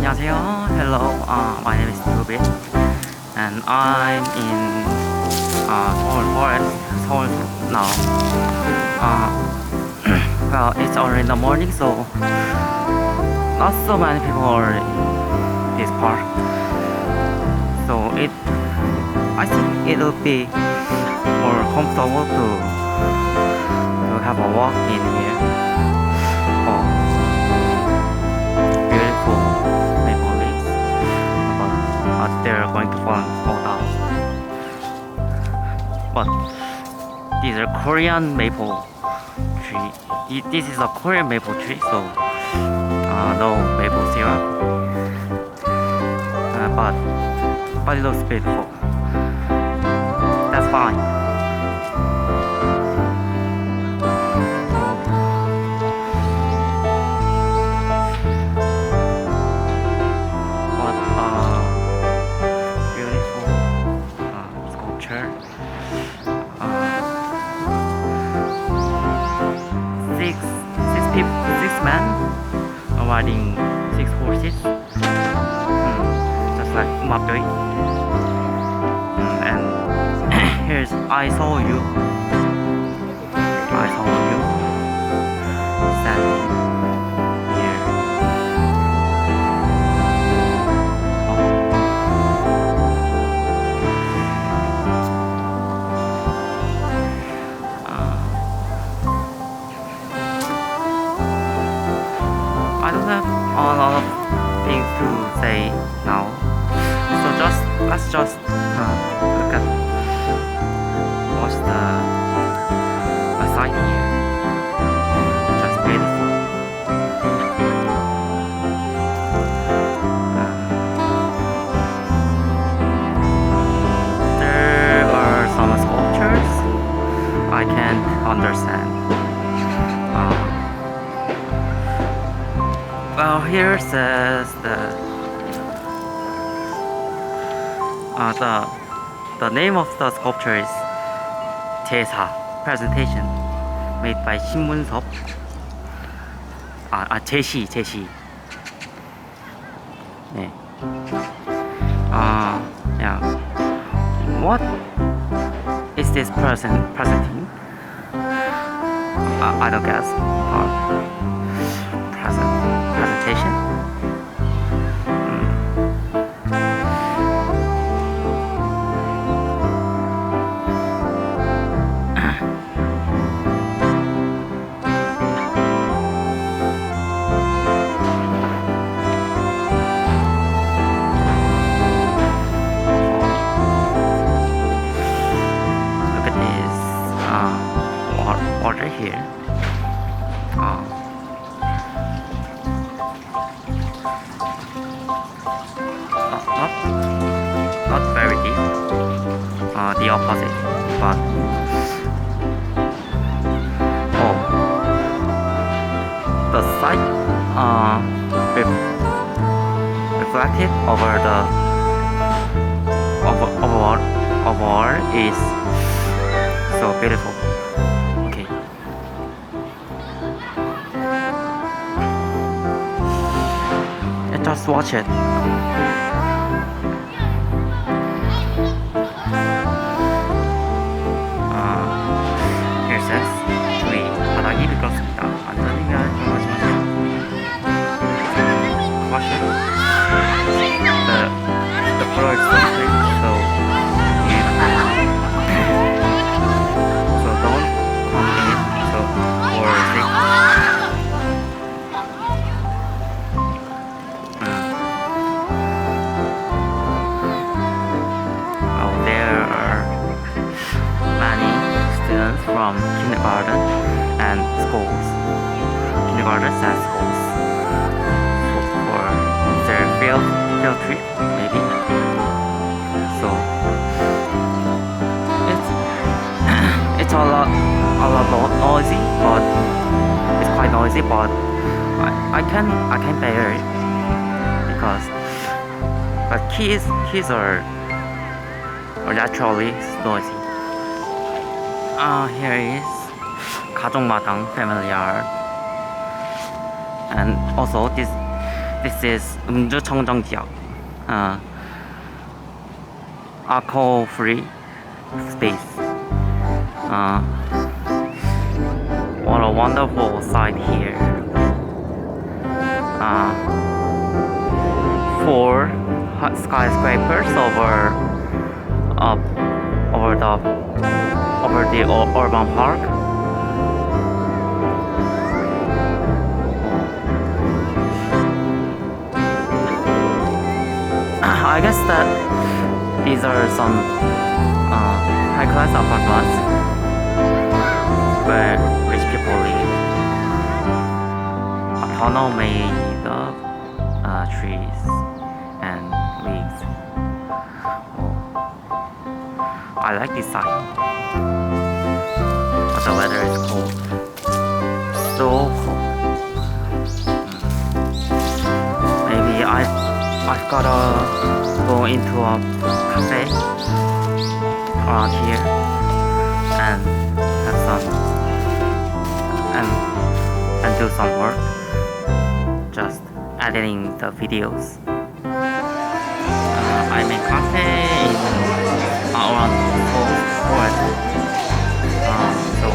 안녕하세요. Hello. My name is Dubit, and I'm in Seoul Forest, Seoul now. Well, it's already in the morning, so not so many people are in this park. So I think it'll be more comfortable to have a walk in here. Beautiful maple leaves, but they're going to fall down. But these are Korean maple tree. This is a Korean maple tree, so no maple syrup. But it looks beautiful. That's fine. What a beautiful sculpture. Six men riding 6 horses, just like MacBook. And here's I saw you standing here. I don't have a lot of things to say now, so let's just look at what's the site here. Just beautiful. There are some sculptures I can't understand. Well, here says the name of the sculpture is 제사 presentation made by 신문섭. 제시. 네. Yeah. What is this presenting? I don't guess. Presentation. Look at this water here. Not very deep, the opposite, but the site reflected over the overall is so beautiful. Okay, let's just watch it. 저희 바닥이 미끄럽습니다. 안전을 위한 조심하세요. Caution. The floor is slippery, so don't come in it. So or sick. There are many students from kindergarten and schools. Kindergartens and schools for their field trip, maybe. So it's a lot noisy, but it's quite noisy. But I can bear it but kids are naturally noisy. Here is 가족마당 family yard, and also this This is 음주 청정 지역. Alcohol free space. What a wonderful sight here. 4 skyscrapers over the urban park. I guess that these are some high-class apartments where rich people live. A tunnel made of trees and leaves. Oh, I like this side, but the weather is cold. So cold. Maybe I've gotta go into a cafe around here and have some and do some work, just editing the videos. I'm in cafe in around Seoul Forest, so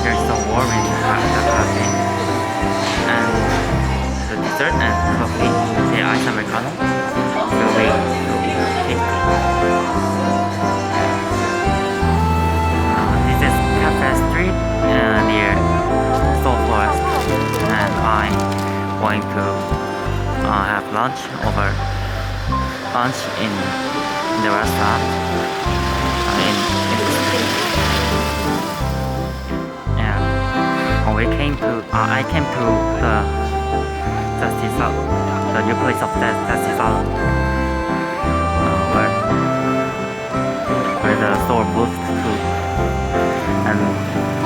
there's so warm in the cafe, and the dessert and coffee, the ice americano, will be tasty. This is Cafe Street near Seoul Forest, and I'm going to have lunch in the restaurant in the street. And I came to the new place of Zesty Saloon, where the store moved to, and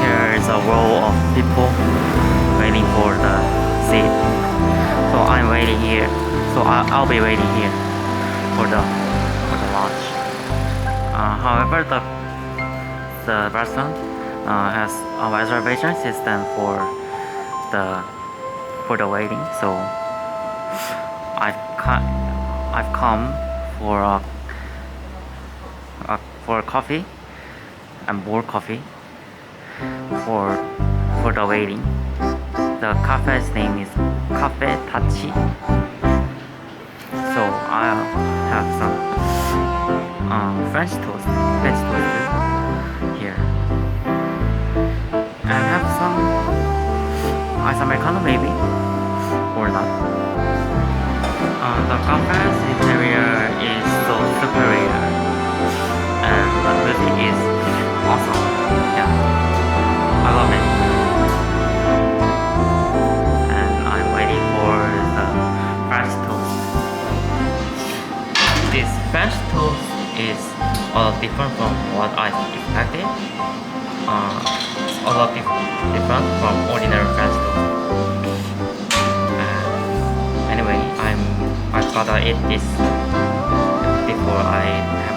here is a row of people waiting for the seat. So I'm waiting here. So I'll be waiting here for the lunch. However, the restaurant has a reservation system for the waiting. So I've come for coffee and more coffee for the waiting. The cafe's name is Cafe Tachi. So I'll have some French toast here, and have some ice americano maybe, or not. The cafe's interior is so superior, and the music is awesome. Yeah, I love it. And I'm waiting for the French toast. This French toast is a lot different from what I expected. It's a lot different from ordinary French toast. Anyway, I gotta eat this before I have